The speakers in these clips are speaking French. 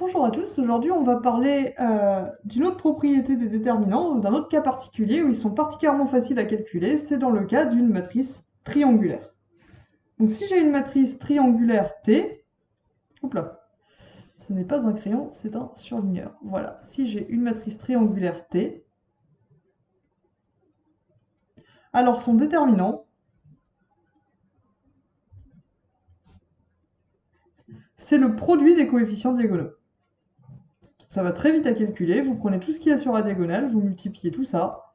Bonjour à tous, aujourd'hui on va parler d'une autre propriété des déterminants, d'un autre cas particulier où ils sont particulièrement faciles à calculer, c'est dans le cas d'une matrice triangulaire. Donc si j'ai une matrice triangulaire T, hop là, ce n'est pas un crayon, c'est un surligneur. Voilà, si j'ai une matrice triangulaire T, alors son déterminant, c'est le produit des coefficients diagonaux. Ça va très vite à calculer, vous prenez tout ce qu'il y a sur la diagonale, vous multipliez tout ça,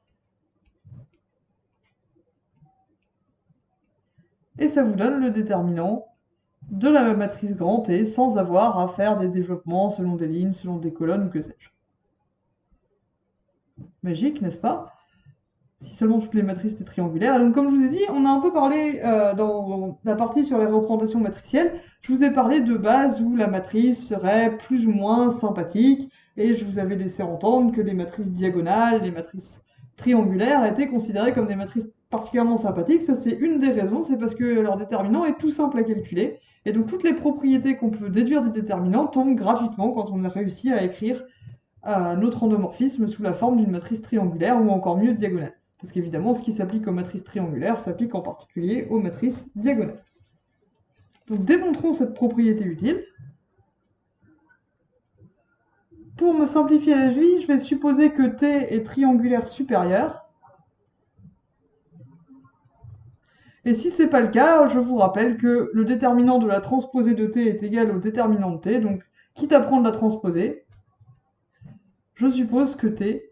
et ça vous donne le déterminant de la matrice grand T sans avoir à faire des développements selon des lignes, selon des colonnes ou que sais-je. Magique, n'est-ce pas? Si seulement toutes les matrices étaient triangulaires. Et donc comme je vous ai dit, on a un peu parlé dans la partie sur les représentations matricielles, je vous ai parlé de base où la matrice serait plus ou moins sympathique, et je vous avais laissé entendre que les matrices diagonales, les matrices triangulaires étaient considérées comme des matrices particulièrement sympathiques. Ça c'est une des raisons, c'est parce que leur déterminant est tout simple à calculer, et donc toutes les propriétés qu'on peut déduire du déterminant tombent gratuitement quand on a réussi à écrire notre endomorphisme sous la forme d'une matrice triangulaire ou encore mieux diagonale. Parce qu'évidemment, ce qui s'applique aux matrices triangulaires s'applique en particulier aux matrices diagonales. Donc démontrons cette propriété utile. Pour me simplifier la vie, je vais supposer que T est triangulaire supérieur. Et si ce n'est pas le cas, je vous rappelle que le déterminant de la transposée de T est égal au déterminant de T. Donc, quitte à prendre la transposée, je suppose que T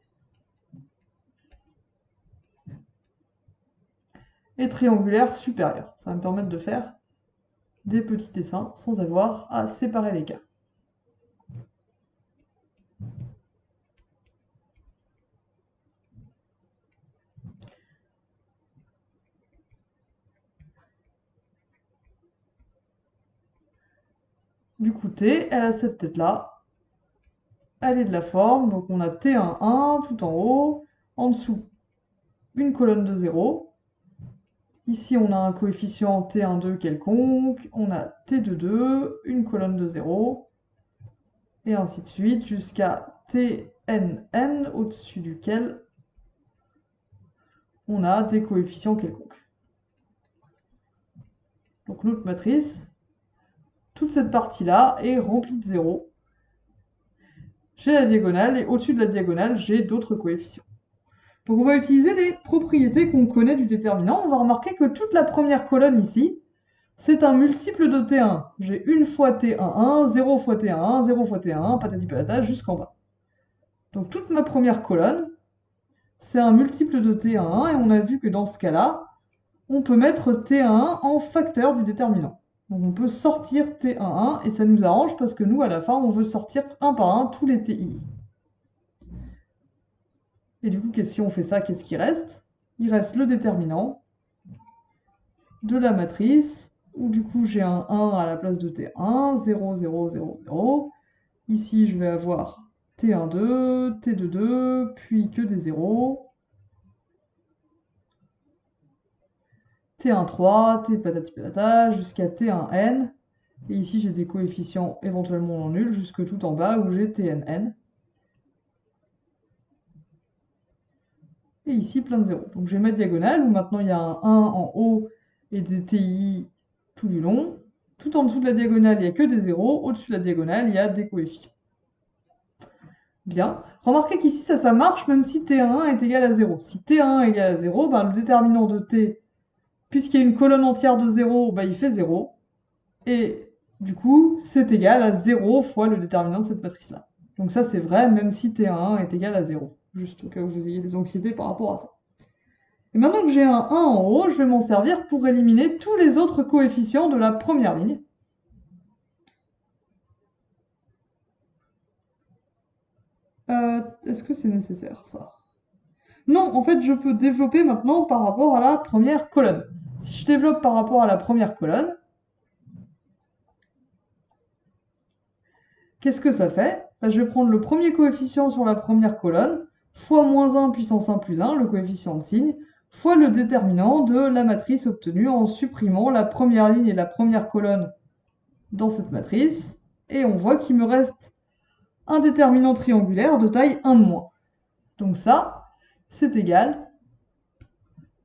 est triangulaire supérieur. Ça va me permettre de faire des petits dessins sans avoir à séparer les cas. Du coup, T, elle a cette tête-là. Elle est de la forme, donc on a T11 tout en haut, en dessous une colonne de 0. Ici, on a un coefficient T12 quelconque, on a T22, une colonne de 0, et ainsi de suite, jusqu'à Tnn, au-dessus duquel on a des coefficients quelconques. Donc notre matrice, toute cette partie-là est remplie de 0. J'ai la diagonale, et au-dessus de la diagonale, j'ai d'autres coefficients. Donc on va utiliser les propriétés qu'on connaît du déterminant. On va remarquer que toute la première colonne ici, c'est un multiple de T1. J'ai une fois T11, 0 fois T11, 0 fois T1, patati patata, jusqu'en bas. Donc toute ma première colonne, c'est un multiple de T11, et on a vu que dans ce cas-là, on peut mettre T11 en facteur du déterminant. Donc on peut sortir T11, et ça nous arrange parce que nous, à la fin, on veut sortir un par un tous les TI. Et du coup, si on fait ça, qu'est-ce qui reste? Il reste le déterminant de la matrice, où du coup j'ai un 1 à la place de T1, 0, 0, 0, 0. Ici, je vais avoir T12, T22, puis que des 0. T13, T patati patata, jusqu'à T1n. Et ici, j'ai des coefficients éventuellement non nuls, jusque tout en bas, où j'ai Tnn. Et ici, plein de 0. Donc j'ai ma diagonale, où maintenant il y a un 1 en haut et des TI tout du long. Tout en dessous de la diagonale, il n'y a que des 0. Au-dessus de la diagonale, il y a des coefficients. Bien. Remarquez qu'ici, ça marche même si T1 est égal à 0. Si T1 est égal à 0, ben, le déterminant de T, puisqu'il y a une colonne entière de 0, ben, il fait 0. Et du coup, c'est égal à 0 fois le déterminant de cette matrice-là. Donc ça, c'est vrai même si T1 est égal à 0. Juste au cas où vous ayez des anxiétés par rapport à ça. Et maintenant que j'ai un 1 en haut, je vais m'en servir pour éliminer tous les autres coefficients de la première ligne. Est-ce que c'est nécessaire, ça? Non, en fait, je peux développer maintenant par rapport à la première colonne. Si je développe par rapport à la première colonne, qu'est-ce que ça fait? Je vais prendre le premier coefficient sur la première colonne, fois moins 1 puissance 1 plus 1, le coefficient de signe, fois le déterminant de la matrice obtenue en supprimant la première ligne et la première colonne dans cette matrice. Et on voit qu'il me reste un déterminant triangulaire de taille 1 de moins. Donc ça, c'est égal.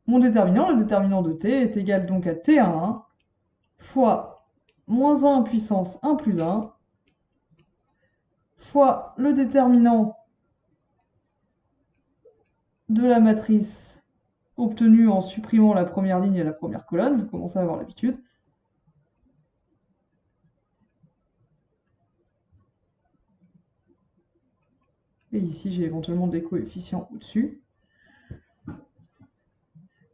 Mon déterminant, le déterminant de t, est égal donc à t1 fois moins 1 puissance 1 plus 1 fois le déterminant de la matrice obtenue en supprimant la première ligne et la première colonne. Vous commencez à avoir l'habitude. Et ici, j'ai éventuellement des coefficients au-dessus.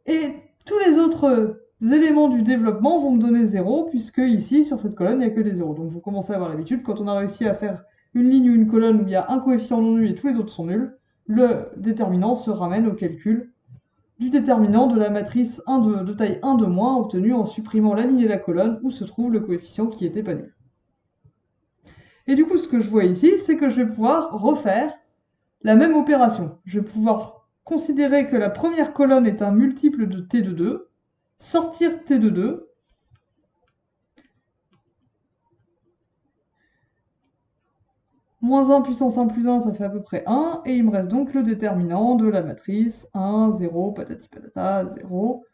Et tous les autres éléments du développement vont me donner 0, puisque ici, sur cette colonne, il n'y a que des 0. Donc vous commencez à avoir l'habitude, quand on a réussi à faire une ligne ou une colonne où il y a un coefficient non nul et tous les autres sont nuls, le déterminant se ramène au calcul du déterminant de la matrice 1 de taille 1 de moins, obtenu en supprimant la ligne et la colonne où se trouve le coefficient qui n'était pas nul. Et du coup, ce que je vois ici, c'est que je vais pouvoir refaire la même opération. Je vais pouvoir considérer que la première colonne est un multiple de t de 2, sortir t de 2, moins 1 puissance 1 plus 1, ça fait à peu près 1, et il me reste donc le déterminant de la matrice 1, 0, patati patata, 0.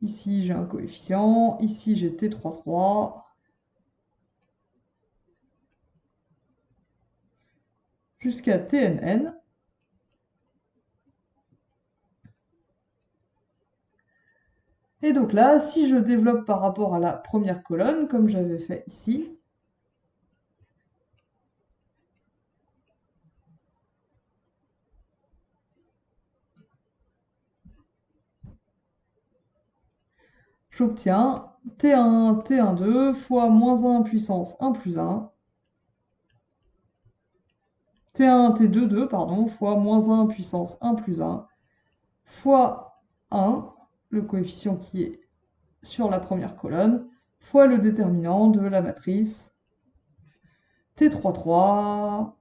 Ici, j'ai un coefficient, ici, j'ai t33, jusqu'à tnn. Et donc là, si je développe par rapport à la première colonne, comme j'avais fait ici, j'obtiens T1, T12 fois moins 1 puissance 1 plus 1, T1, T22, pardon, fois moins 1 puissance 1 plus 1, fois 1, le coefficient qui est sur la première colonne, fois le déterminant de la matrice T33,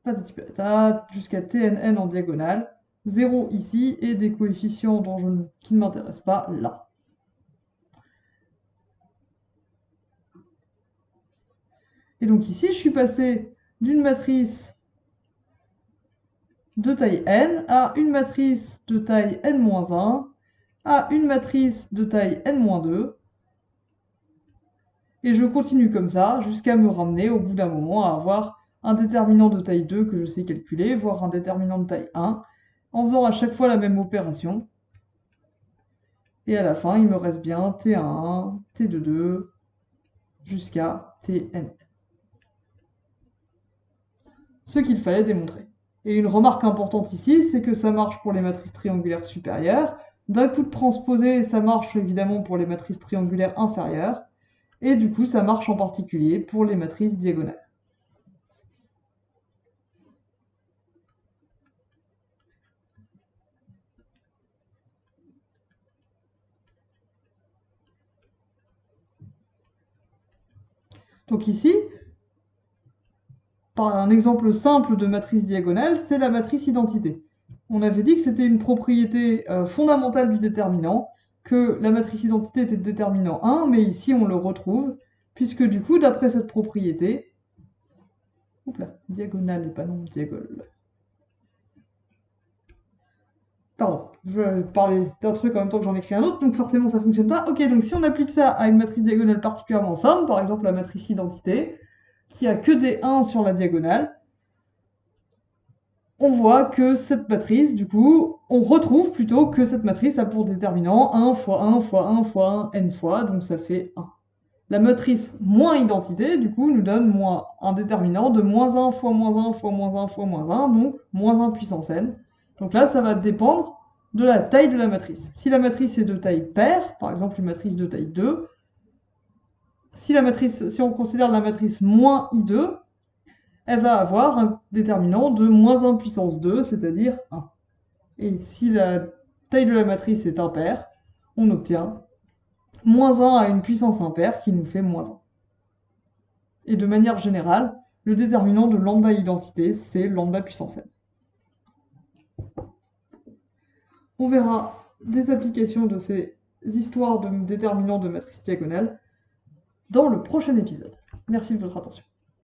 patati patata, jusqu'à Tnn en diagonale, 0 ici, et des coefficients qui ne m'intéressent pas là. Et donc ici, je suis passé d'une matrice de taille n à une matrice de taille n-1 à une matrice de taille n-2. Et je continue comme ça jusqu'à me ramener au bout d'un moment à avoir un déterminant de taille 2 que je sais calculer, voire un déterminant de taille 1, en faisant à chaque fois la même opération. Et à la fin, il me reste bien T1, T22, jusqu'à Tn. Ce qu'il fallait démontrer. Et une remarque importante ici, c'est que ça marche pour les matrices triangulaires supérieures. D'un coup de transposé, ça marche évidemment pour les matrices triangulaires inférieures. Et du coup, ça marche en particulier pour les matrices diagonales. Donc ici, par un exemple simple de matrice diagonale, c'est la matrice identité. On avait dit que c'était une propriété fondamentale du déterminant, que la matrice identité était de déterminant 1, mais ici on le retrouve, puisque du coup, d'après cette propriété, diagonale et pas non diagonale. Pardon, je vais parler d'un truc en même temps que j'en écris un autre, donc forcément ça fonctionne pas. Ok, donc si on applique ça à une matrice diagonale particulièrement simple, par exemple la matrice identité, qui a que des 1 sur la diagonale, on voit que cette matrice, du coup, on retrouve plutôt que cette matrice a pour déterminant 1 fois 1 fois 1 fois 1 n fois, donc ça fait 1. La matrice moins identité, du coup, nous donne un déterminant de moins 1 fois moins 1 fois moins 1 fois moins 1, donc moins 1 puissance n. Donc là, ça va dépendre de la taille de la matrice. Si la matrice est de taille paire, par exemple une matrice de taille 2, si on considère la matrice moins I2, elle va avoir un déterminant de moins 1 puissance 2, c'est-à-dire 1. Et si la taille de la matrice est impaire, on obtient moins 1 à une puissance impaire qui nous fait moins 1. Et de manière générale, le déterminant de lambda identité, c'est lambda puissance n. On verra des applications de ces histoires de déterminants de matrice diagonale dans le prochain épisode. Merci de votre attention.